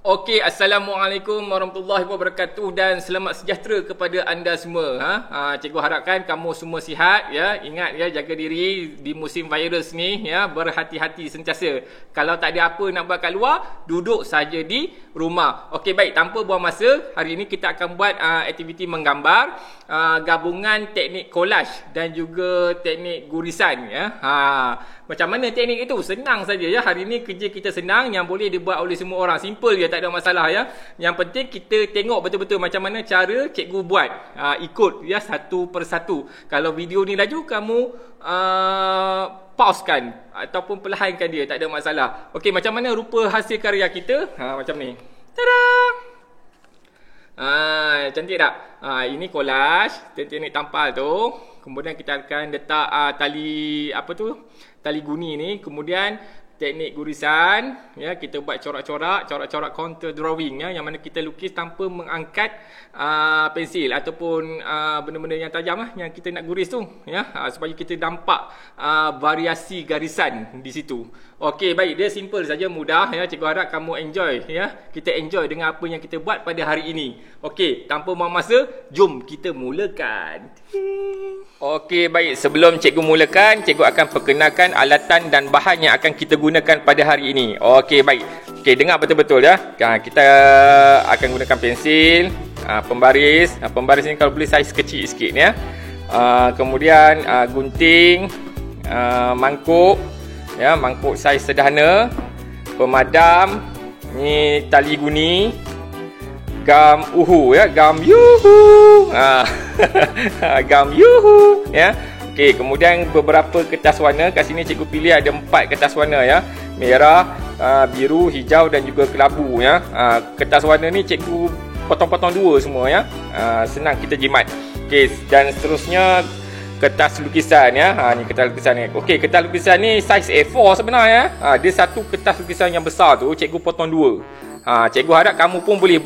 Okey, Assalamualaikum warahmatullahi wabarakatuh dan selamat sejahtera kepada anda semua. Cikgu harapkan kamu semua sihat ya. Ingat ya, jaga diri di musim virus ni ya, berhati-hati sentiasa. Kalau tak ada apa nak buat kat luar, duduk saja di rumah. Okey, baik, tanpa buang masa, hari ini kita akan buat aktiviti menggambar, gabungan teknik collage dan juga teknik gurisan ya. Macam mana teknik itu? Senang saja ya. Hari ini kerja kita senang, yang boleh dibuat oleh semua orang. Simple je, tak ada masalah ya. Yang penting kita tengok betul-betul macam mana cara cikgu buat. Ikut ya satu persatu. Kalau video ni laju, kamu pausekan ataupun perlahankan dia, tak ada masalah. Okey, macam mana rupa hasil karya kita? Macam ni. Tada! Cantik tak? Ini collage, teknik tampal tu. Kemudian kita akan letak tali tali guni ni. Kemudian teknik gurisan ya, kita buat corak-corak counter drawing ya, yang mana kita lukis tanpa mengangkat pensil ataupun benda-benda yang tajam yang kita nak guris tu ya, supaya kita nampak variasi garisan di situ. Okey, baik, dia simple saja, mudah ya. Cikgu harap kamu enjoy ya. Kita enjoy dengan apa yang kita buat pada hari ini. Okey, tanpa buang masa, jom kita mulakan. Okey, baik, sebelum cikgu mulakan, cikgu akan perkenalkan alatan dan bahan yang akan kita gunakan pada hari ini. Okey, baik. Okey, dengar betul-betul ya. Kita akan gunakan pensil, pembaris. Pembaris ni kalau boleh saiz kecil sikit ya. Kemudian gunting, mangkuk ya, mangkuk saiz sederhana, pemadam, ni tali guni, gam uhu ya, gam yuhu. Gam yuhu ya. Okey, kemudian beberapa kertas warna. Kat sini cikgu pilih ada 4 kertas warna ya. Merah, biru, hijau dan juga kelabu ya. Kertas warna ni cikgu potong-potong 2 semua ya. Senang kita jimat. Okey, dan seterusnya kertas lukisan ya. Ni kertas lukisan ni. Okey, kertas lukisan ni saiz A4 sebenarnya. Dia satu kertas lukisan yang besar tu cikgu potong 2. Cikgu harap kamu pun boleh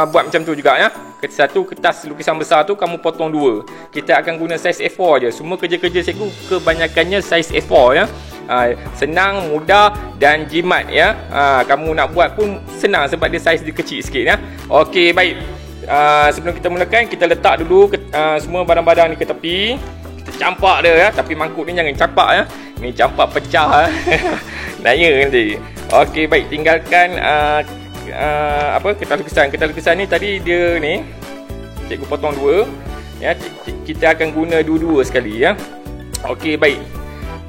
buat macam tu juga ya. Satu kertas lukisan besar tu kamu potong 2. Kita akan guna saiz A4 je. Semua kerja-kerja cikgu kebanyakannya saiz A4 ya. Senang, mudah dan jimat ya. Kamu nak buat pun senang sebab dia saiz dia kecil sikit ya. Okey, baik. Sebelum kita mulakan, kita letak dulu semua barang-barang ni ke tepi. Kita campak dia ya. Tapi mangkuk ni jangan campak ya. Ni campak pecah. Naya nanti. Okey, baik, tinggalkan kertas lukisan ni tadi dia ni cikgu potong 2 ya. Kita akan guna dua-dua sekali ya. Okey, baik,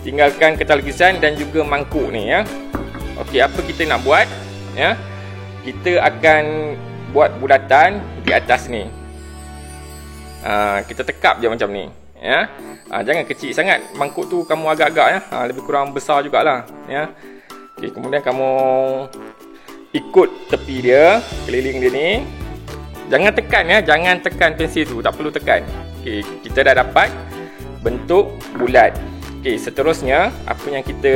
tinggalkan kertas lukisan dan juga mangkuk ni ya. Okey, apa kita nak buat ya, kita akan buat bulatan di atas ni. Kita tekap je macam ni ya. Jangan kecil sangat mangkuk tu, kamu agak-agak ya, lebih kurang besar jugalah ya. Okey, kemudian kamu ikut tepi dia, keliling dia ni. Jangan tekan ya, jangan tekan pensil tu, tak perlu tekan. Okey, kita dah dapat bentuk bulat. Okey, seterusnya apa yang kita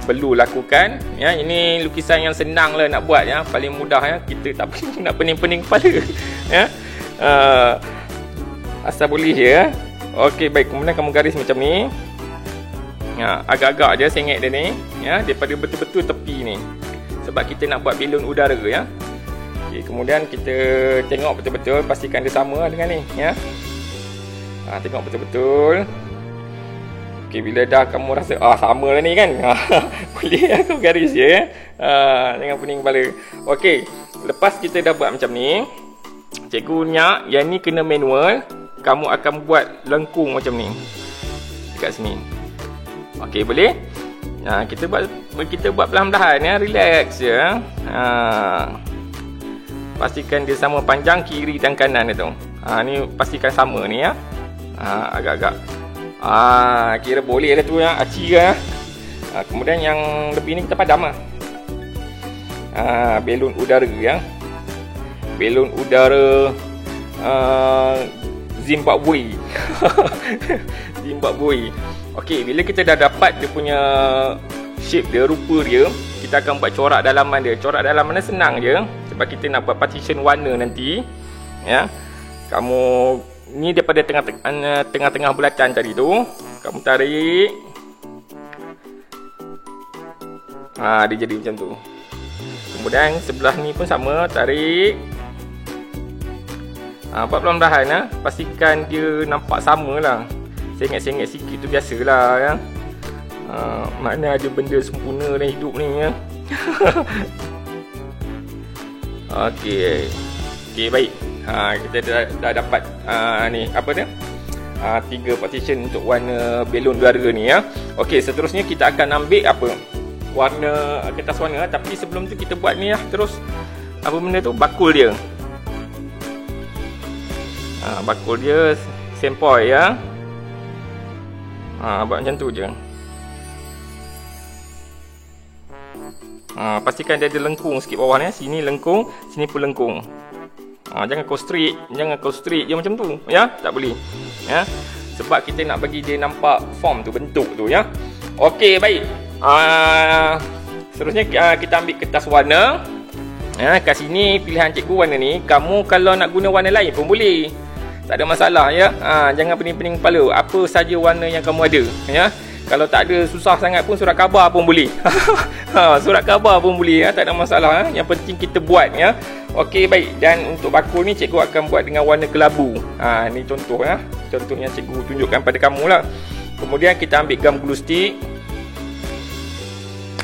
perlu lakukan ya, ini lukisan yang senang lah nak buat ya, paling mudah ya. Kita tak perlu nak pening-pening kepala ya. Asal boleh ya. Okey, baik, kemudian kamu garis macam ni. Agak-agak je sengit dia ni ya, daripada betul-betul tepi ni, sebab kita nak buat belon udara ya. Okey, kemudian kita tengok betul-betul, pastikan dia sama dengan ni ya. Tengok betul-betul. Okey, bila dah kamu rasa sama lah ni kan, boleh aku garis je ya. Jangan pening kepala. Okey, lepas kita dah buat macam ni, cikgu nyak yang ni kena manual. Kamu akan buat lengkung macam ni dekat sini. Okey, boleh? Kita buat perlahan-lahan ya, relax je. Pastikan dia sama panjang kiri dan kanan dia tu. Ni pastikan sama ni ya. Agak-agak. Kira boleh dah tu ya, aci ke ya. Kemudian yang lebih ni kita padam lah. Belon udara ya. Belon udara Zimbabwe. Zimbabwe. Okey, bila kita dah dapat dia punya shape dia, rupa dia, kita akan buat corak dalaman dia. Corak dalaman dia senang je, sebab kita nak buat partition warna nanti ya. Kamu ni daripada tengah-tengah bulatan tadi tu, kamu tarik. Dia jadi macam tu. Kemudian sebelah ni pun sama, tarik. Buat perlahan-lahan ya. Pastikan dia nampak sama lah. Sengit-sengit sikit tu biasalah ya. Mana ada benda sempurna dalam hidup ni ya. Okey. Okey, baik. Kita dah dapat ni apa dia? 3 partition untuk warna belon udara ni ya. Okey, seterusnya kita akan ambil apa? Warna kertas warna, tapi sebelum tu kita buat ni lah. Terus apa benda tu? Bakul dia. Bakul dia sempoi ya. Buat macam tu je. Pastikan dia ada lengkung sikit bawah ni. Sini lengkung, sini pun lengkung. Jangan kau straight je macam tu ya, tak boleh ya. Sebab kita nak bagi dia nampak form tu, bentuk tu ya. Okey, baik. Seterusnya kita ambil kertas warna. Kat sini pilihan cikgu warna ni. Kamu kalau nak guna warna lain pun boleh, tak ada masalah ya. Jangan pening-pening kepala. Apa saja warna yang kamu ada ya. Kalau tak ada susah sangat pun surat khabar pun boleh. Surat khabar pun boleh ya, tak ada masalah ya. Yang penting kita buat ya. Okey, baik. Dan untuk bakul ni cikgu akan buat dengan warna kelabu. Ni contoh ya. Contoh yang cikgu tunjukkan pada kamu lah. Kemudian kita ambil gam glue stick.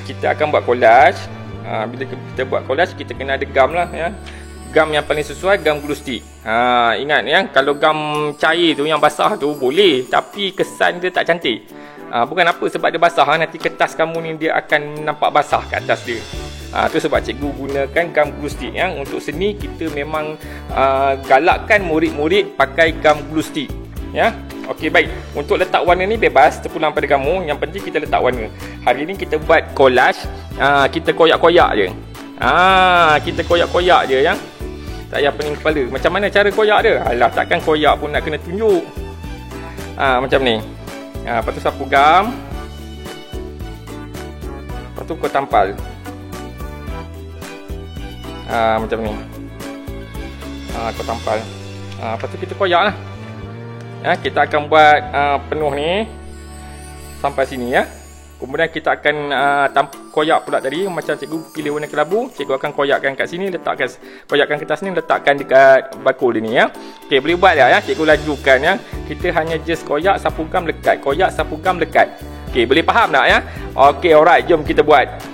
Kita akan buat collage. Bila kita buat collage, kita kena ada gam lah ya. Gam yang paling sesuai gam glue stick. Ingat ya, kalau gam cair tu yang basah tu boleh, tapi kesan dia tak cantik. Bukan apa, sebab dia basah, nanti kertas kamu ni dia akan nampak basah kat atas dia. Tu sebab cikgu gunakan gam glue stick ya. Untuk seni kita memang galakkan murid-murid pakai gam glue stick ya. Okey, baik. Untuk letak warna ni bebas, terpulang pada kamu. Yang penting kita letak warna. Hari ni kita buat collage. Kita koyak-koyak je. Kita koyak-koyak je ya. Tak payah pening kepala. Macam mana cara koyak dia? Alah, takkan koyak pun nak kena tunjuk. Macam ni. Lepas tu sapu gam. Lepas tu kau tampal. Macam ni. Kau tampal. Lepas tu kita koyak lah. Kita akan buat penuh ni sampai sini ya. Kemudian kita akan koyak pula tadi. Macam cikgu pilih warna kelabu, cikgu akan koyakkan kat sini, koyakkan kertas ni, letakkan dekat bakul dia ni ya. Okey, boleh buat ya. Cikgu lajukan ya. Kita hanya just koyak, sapu gam, lekat. Koyak, sapu gam, lekat. Okey, boleh faham tak ya? Okey, alright, jom kita buat.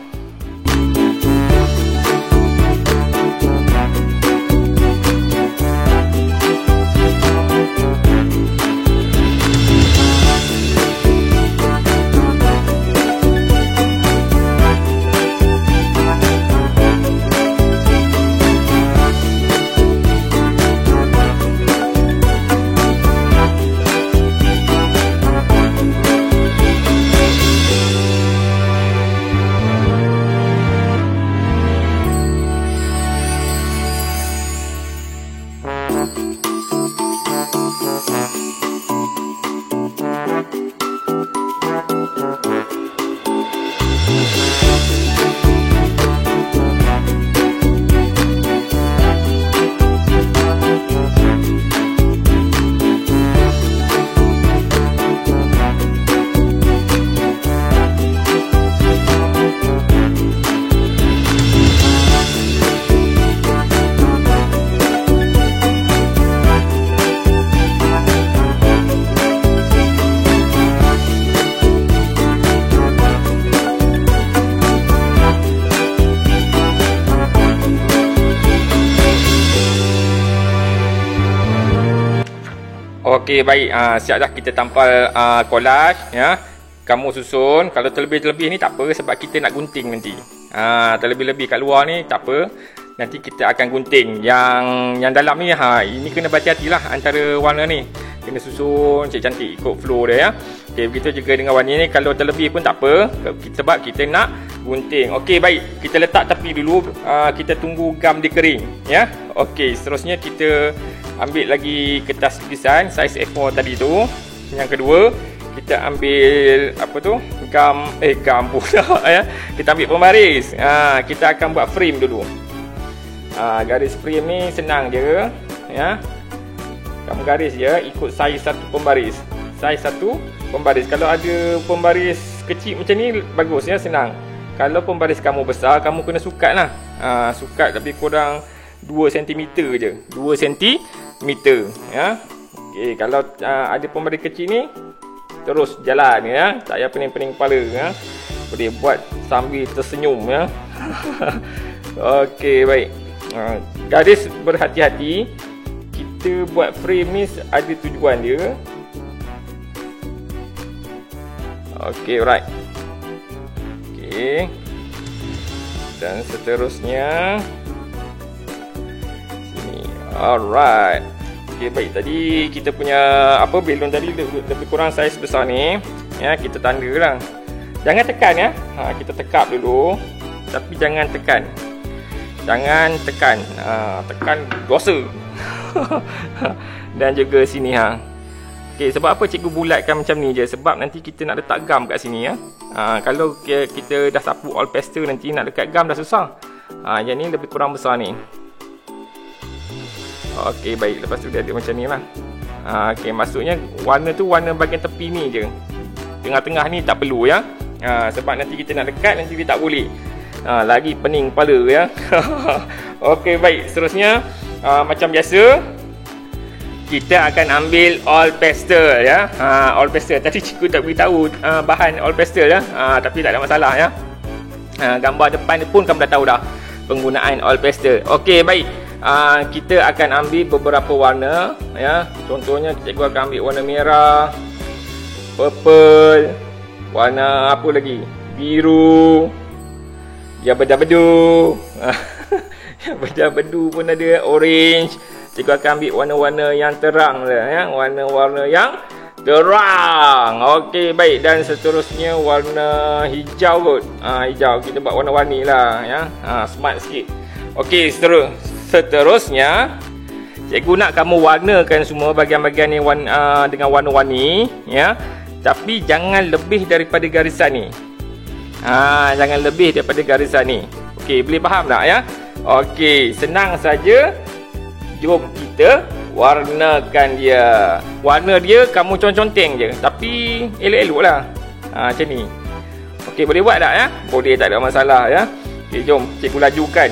Okey, baik. Siap dah kita tampal collage ya. Kamu susun. Kalau terlebih-terlebih ni tak apa, sebab kita nak gunting nanti. Terlebih-lebih kat luar ni tak apa. Nanti kita akan gunting. Yang dalam ni ini kena berhati-hatilah antara warna ni. Kena susun cantik ikut flow dia ya. Okey, begitu juga dengan warna ni. Kalau terlebih pun tak apa, sebab kita nak gunting. Okey, baik. Kita letak tepi dulu. Kita tunggu gam dia kering ya. Okey, seterusnya kita ambil lagi kertas tulisan saiz A4 tadi tu. Yang kedua, kita ambil apa tu? Gam pula ya. Kita ambil pembaris. Kita akan buat frame dulu. Garis frame ni senang je ya. Kamu garis je ikut saiz satu pembaris. Saiz satu pembaris. Kalau ada pembaris kecil macam ni bagus ya, senang. Kalau pembaris kamu besar, kamu kena sukatlah. Sukat lebih kurang 2 cm je. 2 cm ya. Okey, kalau ada pemberi kecil ni terus jalan ya. Tak payah pening-pening kepala ya. Boleh buat sambil tersenyum ya. Okey, baik. Gadis berhati-hati. Kita buat frame ni ada tujuan dia. Okey, right. Okey. Dan seterusnya sini. Alright. Okey, baik. Tadi kita punya belon tadi lebih kurang saiz besar ni. Ya, kita tandalah. Jangan tekan ya. Kita tekap dulu. Tapi jangan tekan. Jangan tekan. Tekan dosa. Dan juga sini Okey, sebab apa cikgu bulatkan macam ni je? Sebab nanti kita nak letak gam kat sini ya. Kalau kita dah sapu all pastel, nanti nak lekat gam dah susah. Yang ni lebih kurang besar ni. Okey, baik. Lepas tu dia ada macam ni lah. Okey, maksudnya warna tu warna bahagian tepi ni je. Tengah-tengah ni tak perlu ya. Sebab nanti kita nak lekat, nanti dia tak boleh. Lagi pening kepala ya. Okey, baik. Seterusnya macam biasa, kita akan ambil all pastel ya. All pastel. Tadi cikgu tak beritahu bahan all pastel ya. Tapi tak ada masalah ya. Gambar depan pun kamu dah tahu dah penggunaan all pastel. Okey, baik. Kita akan ambil beberapa warna ya. Contohnya cikgu akan ambil warna merah, purple, warna apa lagi? Biru. Ya, bedah-bedu. Ya, bedah-bedu pun ada, orange. Cikgu akan ambil warna-warna yang terang lah ya. Warna-warna yang terang. Okey, baik. Dan seterusnya warna hijau kot. Hijau. Kita buat warna-warni lah ya. Smart sikit. Okey, seterusnya cikgu nak kamu warnakan semua bahagian-bahagian ni dengan warna-warni ya. Tapi jangan lebih daripada garisan ni. Jangan lebih daripada garisan ni. Okey, boleh faham tak ya? Okey, senang saja. Jom kita warnakan dia. Warna dia kamu conteng je, tapi elok-elok lah. Macam ni. Okey, boleh buat tak ya? Boleh, tak ada masalah ya. Okey, jom cikgu lajukan.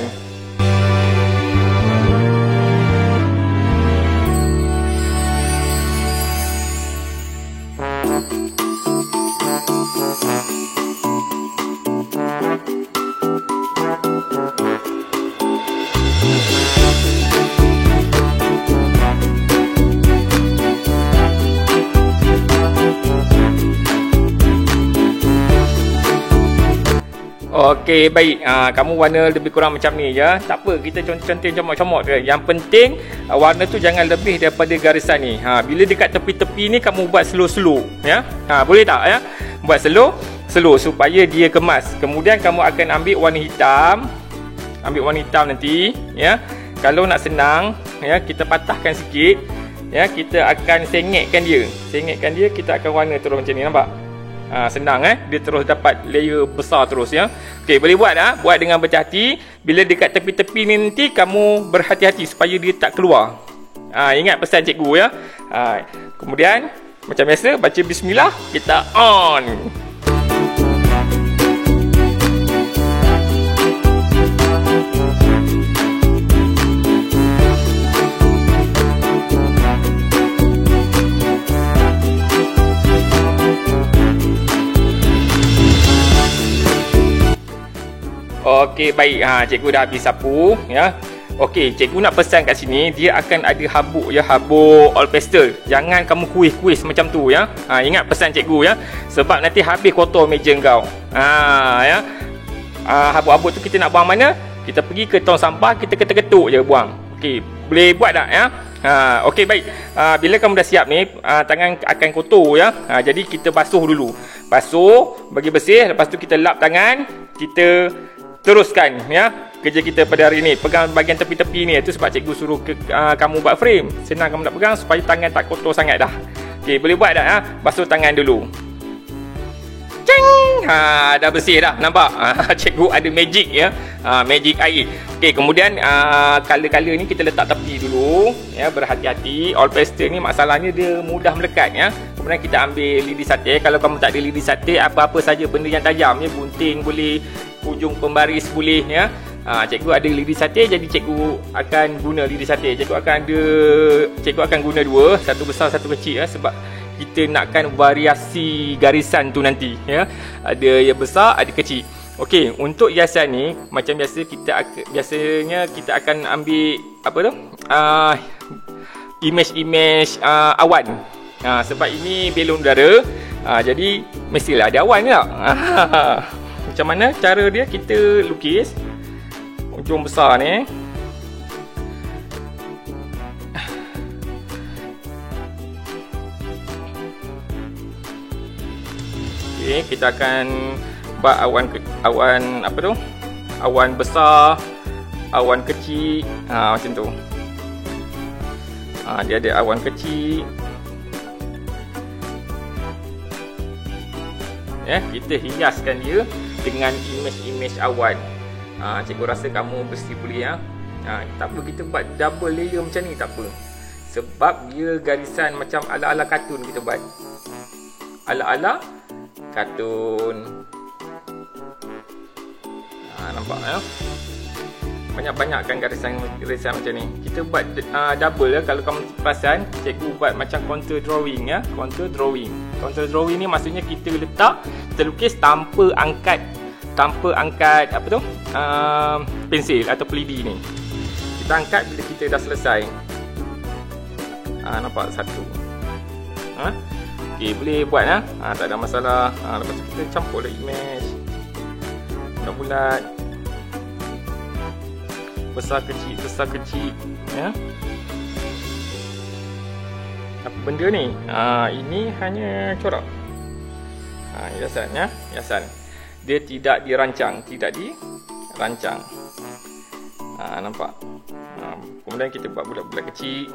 Okey, baik. Kamu warna lebih kurang macam ni ya. Tak apa, kita contoh-contoh comot-comot je. Yang penting warna tu jangan lebih daripada garisan ni. Bila dekat tepi-tepi ni kamu buat slow-slow ya. Boleh tak ya? Buat slow supaya dia kemas. Kemudian kamu akan ambil warna hitam. Ambil warna hitam nanti ya. Kalau nak senang ya, kita patahkan sikit ya. Kita akan sengitkan dia. Sengitkan dia, kita akan warna terus macam ni, nampak? Senang dia terus dapat layer besar terus ya. Okey, boleh buat buat dengan berhati-hati. Bila dekat tepi-tepi ni nanti kamu berhati-hati supaya dia tak keluar. Ingat pesan cikgu ya. Kemudian macam biasa baca bismillah, kita on. Okey, baik. Cikgu dah habis sapu ya. Okey, cikgu nak pesan kat sini, dia akan ada habuk ya, habuk all pastel. Jangan kamu kuis-kuis macam tu ya. Ingat pesan cikgu ya. Sebab nanti habis kotor meja kau. Ya. Habuk-habuk tu kita nak buang mana? Kita pergi ke tong sampah, kita ketuk-ketuk je buang. Okey, boleh buat tak ya? Okey, baik. Bila kamu dah siap ni, tangan akan kotor ya. Jadi kita basuh dulu. Basuh, bagi bersih, lepas tu kita lap tangan, kita teruskan ya kerja kita pada hari ini. Pegang bahagian tepi-tepi ni. Itu sebab cikgu suruh kamu buat frame. Senang kamu nak pegang supaya tangan tak kotor sangat dah. Okey, boleh buat tak ya? Basuh tangan dulu. Ceng! Dah bersih dah, nampak? Cikgu ada magic ya. Magic air. Okey, kemudian color-color ni kita letak tepi dulu ya, berhati-hati. All pastel ni masalahnya dia mudah melekat ya. Kemudian kita ambil lidi sate. Kalau kamu tak ada lidi sate, apa-apa saja benda yang tajam ya, gunting boleh, ujung pembaris boleh ya. Cikgu ada lidi sate, jadi cikgu akan guna lidi sate. Cikgu akan guna dua, satu besar satu kecil sebab kita nakkan variasi garisan tu nanti ya. Ada yang besar, ada kecil. Okey, untuk hiasan ni macam biasa biasanya kita akan ambil apa tu? Image awan. Sebab ini belon udara. Jadi mestilah ada awan tak? Macam mana cara dia? Kita lukis ujung besar ni. Okey, kita akan buat awan apa tu? Awan besar, awan kecil, macam tu. Dia ada awan kecil. Ya, kita hiaskan dia dengan image awan. Cikgu rasa kamu mesti boleh ya. Tak apa kita buat double layer macam ni, tak apa. Sebab dia garisan macam ala-ala kartun kita buat. Ala-ala kartun. Nampak ya? Banyak-banyakkan garisan macam ni. Kita buat double ya. Kalau kamu perasan, cikgu buat macam contour drawing ya. Contour drawing. Contour drawing ni maksudnya kita letak, kita lukis tanpa angkat apa tu? Pensil atau lidi ni. Kita angkat bila kita dah selesai. Nampak satu. Okey, boleh buat ya. Tak ada masalah. Lepas tu kita campurlah image. Bulat-bulat. Besar kecil ya. Apa benda ni? Ini hanya corak. Hiasan ya, hiasan. Dia tidak dirancang. Nampak? Kemudian kita buat bulat-bulat kecil.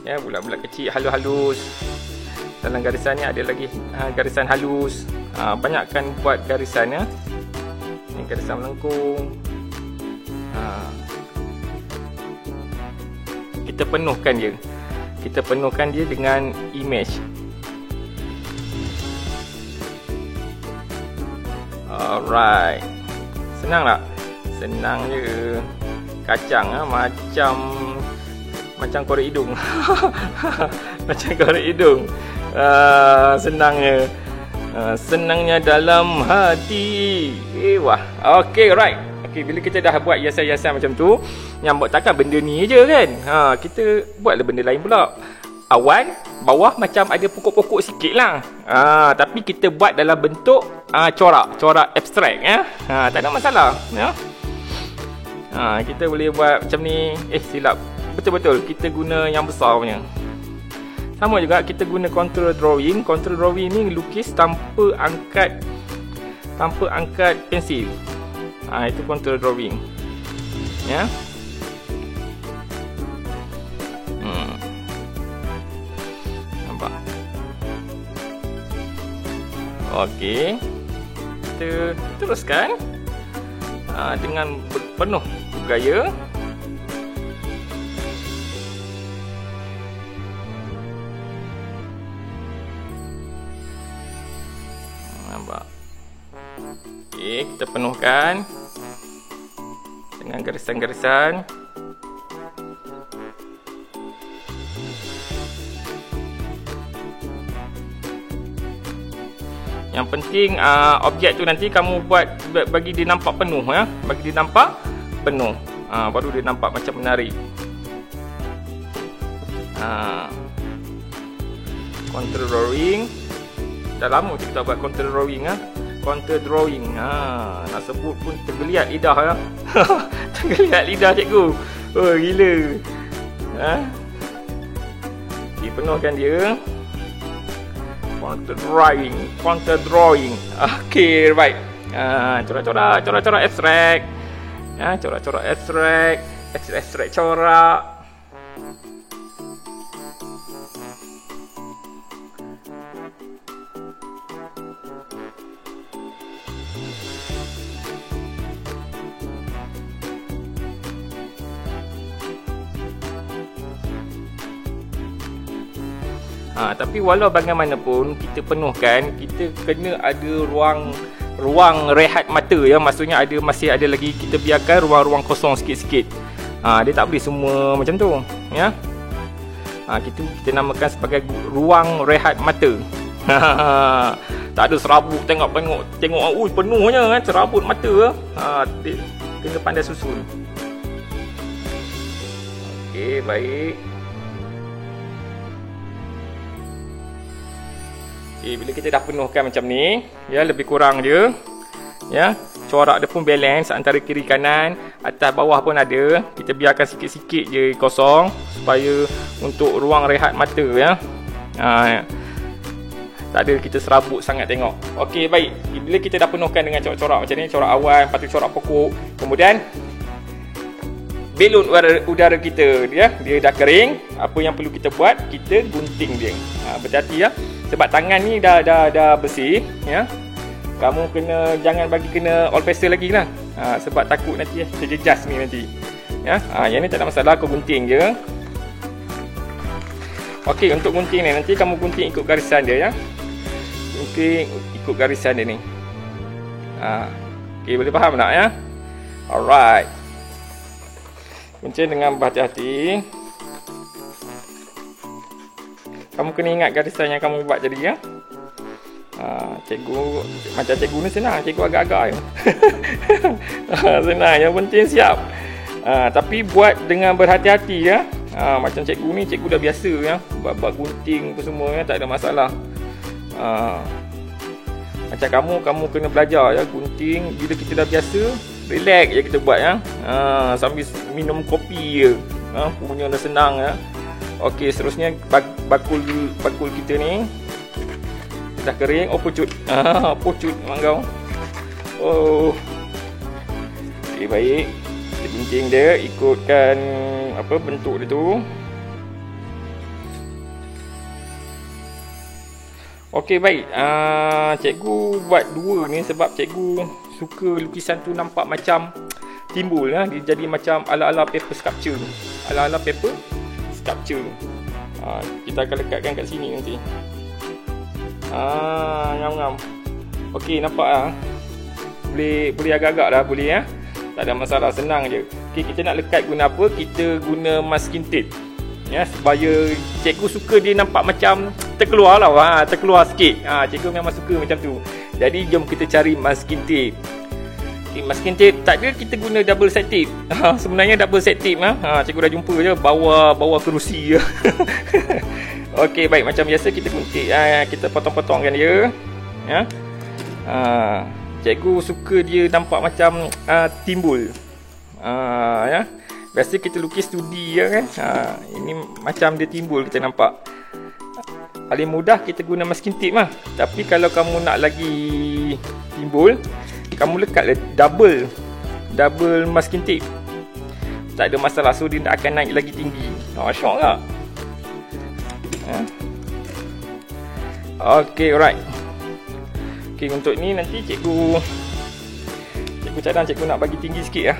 Ya, bulat-bulat kecil halus-halus. Dalam garisan ni ada lagi garisan halus. Banyakkan buat garisan ya. Ini garisan melengkung. Kita penuhkan dia dengan image. Alright. Senang tak? Senang je. Kacang macam korek hidung. Macam korek hidung. Senangnya. Senangnya dalam hati. Wah. Okay, right. Okay, bila kita dah buat hiasan-hiasan macam tu, yang buat takkan benda ni je kan. Kita buatlah benda lain pula. Awan bawah macam ada pokok-pokok sikit lah. Tapi kita buat dalam bentuk corak abstrak ya. Tak ada masalah ya. Kita boleh buat macam ni. Silap. Betul-betul kita guna yang besar punya. Sama juga kita guna contour drawing. Contour drawing ni lukis tanpa angkat pensil. Itu contour drawing. Ya. Nampak? Okey. Kita teruskan dengan penuh gaya. Nampak? Okey, kita penuhkan dengan garisan-garisan. Yang penting objek tu nanti kamu buat bagi dia nampak penuh ya. Bagi dia nampak penuh. Baru dia nampak macam menarik. Contour drawing. Dah lama kita buat contour drawing ya. Contour drawing. Nak sebut pun tergeliat lidah ya. Tergeliat lidah cikgu. Oh gila. Dipenuhkan dia. Contour drawing. Okay, right. Corak-corak abstrak. Corak-corak abstrak corak. Tapi walau bagaimanapun kita penuhkan, kita kena ada ruang ruang rehat mata ya. Maksudnya masih ada lagi, kita biarkan ruang-ruang kosong sikit-sikit. Dia tak boleh semua macam tu ya. Kita namakan sebagai ruang rehat mata. Tak ada serabut, tengok penuhnya kan, serabut mata. Kena pandai susun. Okey, baik. Bila kita dah penuhkan macam ni, ya, lebih kurang je, ya, corak dia pun balance antara kiri kanan, atas bawah pun ada. Kita biarkan sikit-sikit je kosong supaya untuk ruang rehat mata ya. Tak ada kita serabut sangat tengok. Okey, baik. Bila kita dah penuhkan dengan corak-corak macam ni, corak awal, lepas tu corak pokok, kemudian belon udara kita dia dah kering. Apa yang perlu kita buat, kita gunting dia. Berhati ya, sebab tangan ni dah bersih ya. Kamu jangan bagi kena all pastel lagi lah. Sebab takut nanti terjejas ni nanti. Ya, yang ni tak ada masalah, aku gunting je. Okey, untuk gunting ni nanti kamu gunting ikut garisan dia ya. Gunting ikut garisan dia ni. Okey, boleh faham tak ya? Alright. Gunting dengan berhati-hati. Kamu kena ingat garisan yang kamu buat tadi ya. Cikgu, macam cikgu ni senang, cikgu agak-agak je. Senang, yang penting siap. Tapi buat dengan berhati-hati ya. Macam cikgu ni, cikgu dah biasa ya, buat gunting apa semua ya, tak ada masalah. Macam kamu kena belajar ya, gunting. Bila kita dah biasa, relax je kita buat ya. Sambil minum kopi je. Punya dah senang ya. Okey, seterusnya bakul kita ni dah kering. Pucut. Pucut memang kau. Okey, baik. Kita gunting dia, ikutkan bentuk dia tu. Okey, baik. Cikgu buat dua ni sebab cikgu suka lukisan tu nampak macam timbul ya. Dia jadi macam ala-ala paper sculpture. Ala-ala paper sculpture. Kita akan lekatkan kat sini nanti. Ngam-ngam. Okey, nampak boleh agak-agak dah, boleh ya. Tak ada masalah, senang je. Okey, kita nak lekat guna apa? Kita guna masking tape. Ya, supaya cikgu suka dia nampak macam terkeluar lah. Terkeluar sikit. Cikgu memang suka macam tu. Jadi jom kita cari masking tape. Okay, masking tape tak ada, kita guna double side tape. Sebenarnya double side tape cikgu dah jumpa je, bawa kerusi je. Okey, baik, macam biasa kita gunting. Kita potong-potongkan dia. Ya. Cikgu suka dia nampak macam timbul. Ya. Biasa kita lukis 2D ya kan. Ini macam dia timbul, kita nampak. Paling mudah kita guna masking tape lah. Tapi kalau kamu nak lagi timbul, kamu lekatlah double masking tape. Tak ada masalah, so dia akan naik lagi tinggi. Syok tak? Okey, alright. Okey, untuk ni nanti cikgu cadang cikgu nak bagi tinggi sikit ya.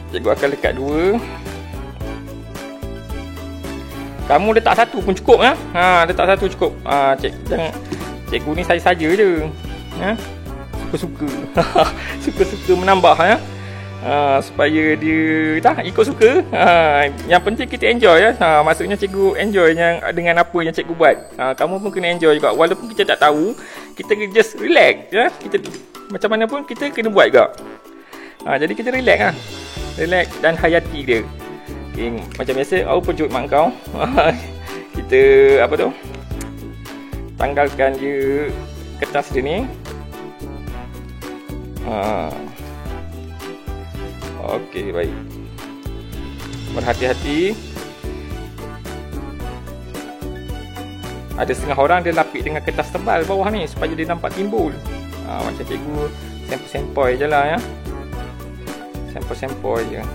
Cikgu akan lekat 2. Kamu letak 1 pun cukup ya. Letak 1 cukup. Cikgu ni saja je. Ya. Suka-suka. Suka-suka menambah ya. Supaya dia ikut suka. Yang penting kita enjoy ya. Maksudnya cikgu enjoy dengan apa yang cikgu buat. Kamu pun kena enjoy juga. Walaupun kita tak tahu, kita just relax ya. Kita macam mana pun kita kena buat juga. Jadi kita relax lah. Relax dan hayati dia. Okay, macam biasa, pejut mak kau. Kita tanggalkan je kertas dia ni. Okey, baik. Berhati-hati. Ada setengah orang dia lapik dengan kertas tebal bawah ni supaya dia nampak timbul. Macam cikgu sempoi-sempoi je lah ya. Sempoi-sempoi je.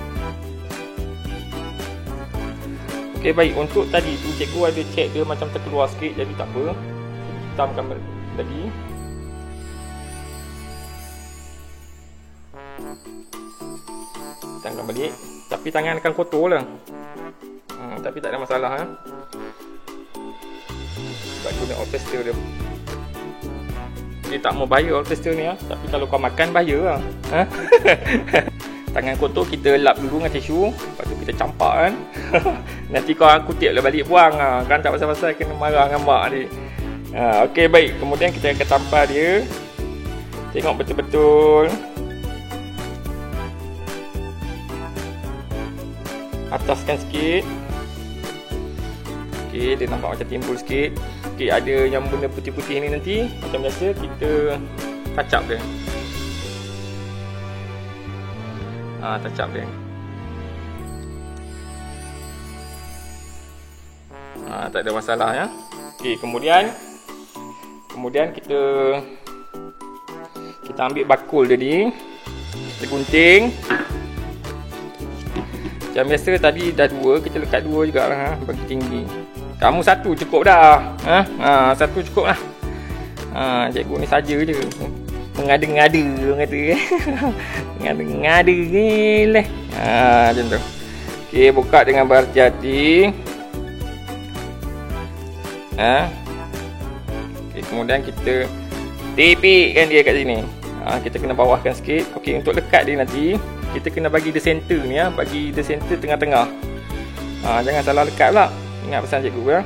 Okey, baik. Untuk tadi tu cikgu ada check dia macam terkeluar sikit, jadi tak apa. Hitamkan lagi. Hitamkan balik. Tapi tangan akan kotor lah. Tapi tak ada masalah ya. Sebab guna all pastel dia. dia tak mau bahaya all pastel ni tapi kalau kau makan bahaya lah. Tangan kotor kita lap dulu dengan tisu, lepas tu kita campak kan. Nanti kau kutip lah balik buang kan, tak pasal-pasal kena marah dengan mak ni. Okey, baik. Kemudian kita akan tampal dia. Tengok betul-betul ataskan sikit. Okey, dia nampak macam timbul sikit. Okey, ada yang benda putih-putih ni nanti macam biasa kita touch up dia. Touch up dia. Tak ada masalah ya. Okey, kemudian kita ambil bakul tadi. Kita gunting. Macam biasa tadi dah 2, kita lekat 2 jugalah bagi tinggi. Kamu 1 cukup dah. 1 cukup lah. Cikgu ni saja je. Mengada-ngada orang kata. Mengada-ngada gileh. Macam tu. Okey, buka dengan berhati-hati. Okey, kemudian kita tepikkan dia kat sini. Kita kena bawahkan sikit. Okey, untuk lekat dia nanti kita kena bagi the center ni bagi the center tengah-tengah. Jangan salah lekat pula. Ingat pesan cikgu ya.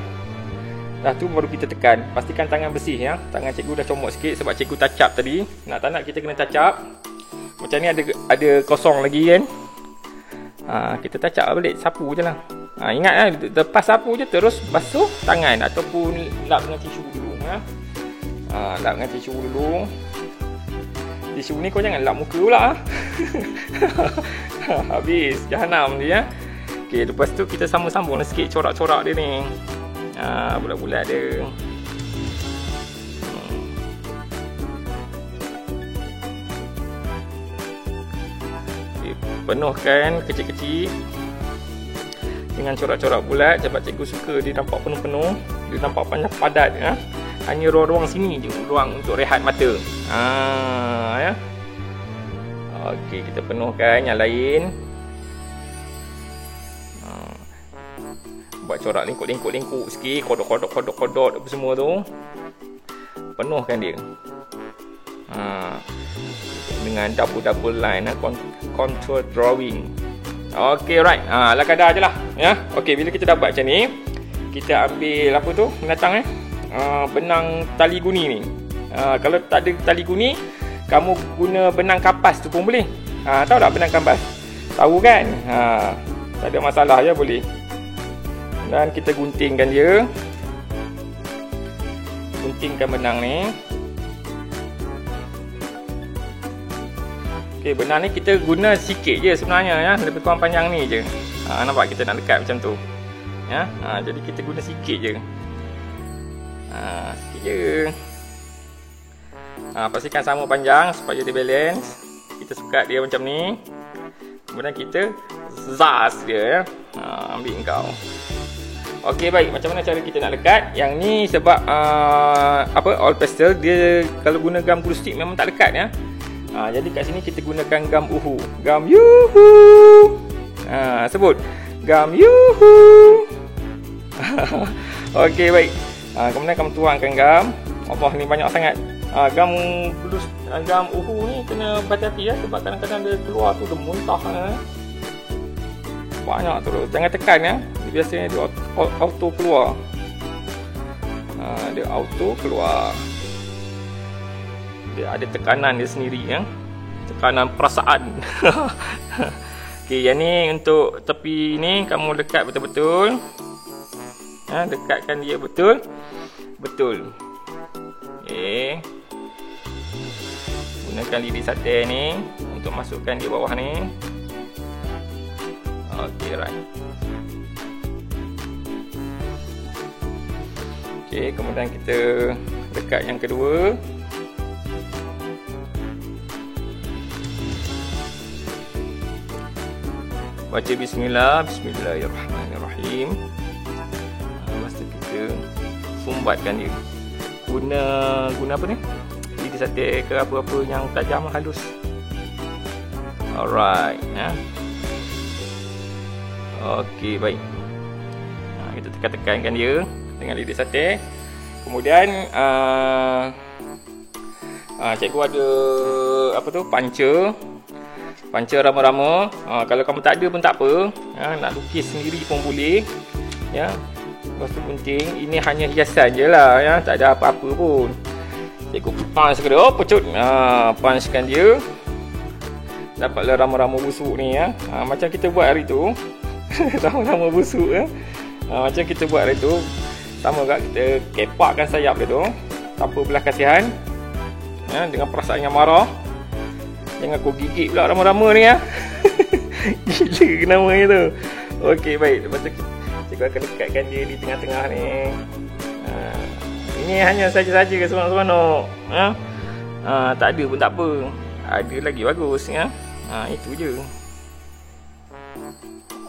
Dah tu baru kita tekan. Pastikan tangan bersih ya. Tangan cikgu dah comot sikit sebab cikgu touch up tadi. Nak tak nak kita kena touch up. Macam ni ada kosong lagi kan. Kita touch up balik, sapu je lah. Ingat lepas sapu je terus basuh tangan ataupun lap dengan tisu dulu lap dengan tisu dulu. Tisu ni kau jangan lap muka pula. Habis jahanam dia. Okey, lepas tu kita sambung-sambung sikit corak-corak dia ni. Bulat-bulat dia. Okay, penuhkan kecil-kecil dengan corak-corak bulat. Sebab cikgu suka dia nampak penuh-penuh. Dia nampak banyak padat Hanya ruang-ruang sini je, ruang untuk rehat mata. Ya. Okey, kita penuhkan yang lain. Buat corak lingkup-lingkup sikit, kodok apa semua tu. Penuhkan dia. Dengan double line contour drawing. Okey, right. Lah kadar je lah ya. Okey, bila kita dah buat macam ni, kita ambil apa tu? Binatang benang tali guni ni. Kalau tak ada tali guni, kamu guna benang kapas tu pun boleh. Tahu tak benang kapas? Tahu kan? Tak ada masalah ya, boleh. Dan kita guntingkan dia. Guntingkan benang ni. Okey, benang ni kita guna sikit je sebenarnya ya, lebih kurang panjang ni je. Nampak kita nak lekat macam tu. Ya. Jadi kita guna sikit je. Sikit je. Pastikan sama panjang supaya dia balance. Kita sukat dia macam ni. Kemudian kita zas dia ya. Ambil kau. Okey, baik. Macam mana cara kita nak lekat? Yang ni sebab all pastel dia kalau guna gam glue stick memang tak lekat ya. Jadi kat sini kita gunakan gam uhu. Gam yuhu. Sebut gam yuhu. Okey, baik. Kemudian kamu tuangkan gam. Allah, ni banyak sangat. Gam uhu ni kena berhati-hati ya, sebab kadang-kadang dia keluar tu dia muntah banyak terus. Jangan tekan ya. Biasanya dia auto keluar. Dia auto keluar. Dia ada tekanan dia sendiri ya. Tekanan perasaan. Okey, yang ni untuk tepi ni kamu lekat betul-betul. Dekatkan dia betul. Betul. Okey. Gunakan lidi sate ni untuk masukkan di bawah ni. Okey, right. Okey, kemudian kita dekat yang kedua. Baca bismillah, bismillahirrahmanirrahim. Lepas tu kita sumbatkan dia. Guna apa ni? Lidi sate ke apa-apa yang tajam halus. Alright, ya. Okey, baik. Kita tekan-tekankan dia dengan lidi sate. Kemudian Cikgu ada apa tu, panca rama-rama. Kalau kamu tak ada pun tak apa. Nak lukis sendiri pun boleh. Ya. Lepas tu penting, ini hanya hiasan je lah, ya. Tak ada apa-apa pun. Cikgu punch ke dia. Oh, pecut. Punchkan dia. Dapatlah rama-rama busuk ni, ya. Macam kita buat hari tu. Rama-rama busuk, ya. Macam kita buat hari tu. Sama juga kita kepakkan sayap dia tu. Tanpa belas kasihan. Ya, dengan perasaan yang marah. Jangan kau gigit pula rama-rama ni, ya. Gila namanya tu. Okey, baik. Lepas tu cikgu akan dekatkan dia di tengah-tengah ni. Ini hanya saja-saja ke seronok-seronok. Tak ada pun tak apa. Ada lagi bagus, ya. Itu je.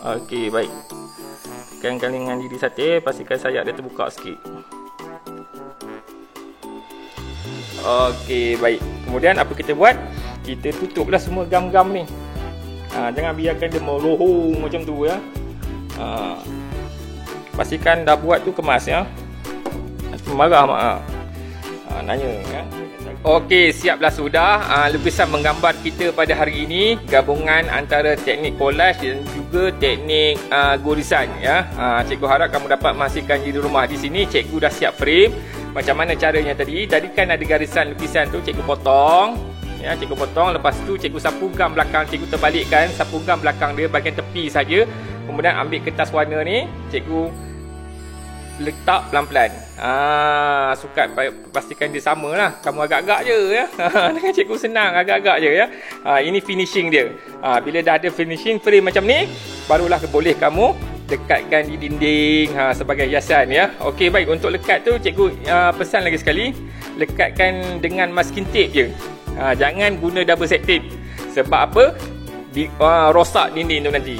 Okey, baik. Tekankan dengan jari sate. Pastikan sayap dia terbuka sikit. Okey, baik. Kemudian apa kita buat? Kita tutuplah semua gam-gam ni. Jangan biarkan dia melohong macam tu, ya. Pastikan dah buat tu kemas, ya. Marah mak. Nanya, ya. Okey, siaplah sudah. Lukisan menggambar kita pada hari ini gabungan antara teknik collage dan juga teknik gorisan, ya. Cikgu harap kamu dapat menghasilkan di rumah. Di sini cikgu dah siap frame. Macam mana caranya tadi? Tadi kan ada garisan lukisan tu cikgu potong. Ya, cikgu potong. Lepas tu cikgu sapu gam belakang, cikgu terbalikkan sapu gam belakang dia bahagian tepi saja. Kemudian ambil kertas warna ni, cikgu letak pelan-pelan. Sukat pastikan dia sama lah. Kamu agak-agak je, ya. Dengan cikgu senang, agak-agak je, ya. Ini finishing dia. Bila dah ada finishing frame macam ni, barulah boleh kamu dekatkan di dinding sebagai hiasan, ya. Okey, baik. Untuk lekat tu cikgu pesan lagi sekali, lekatkan dengan masking tape je. Jangan guna double set tape. Sebab apa? Rosak dinding tu nanti.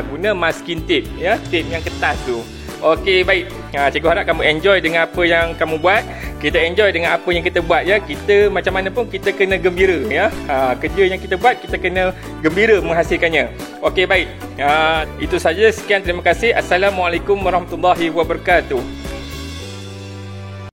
Guna masking tape, ya. Tape yang kertas tu. Okey, baik. Cikgu harap kamu enjoy dengan apa yang kamu buat. Kita enjoy dengan apa yang kita buat, ya. Kita macam mana pun kita kena gembira, ya. Kerja yang kita buat kita kena gembira menghasilkannya. Okey, baik. Itu saja. Sekian, terima kasih. Assalamualaikum warahmatullahi wabarakatuh.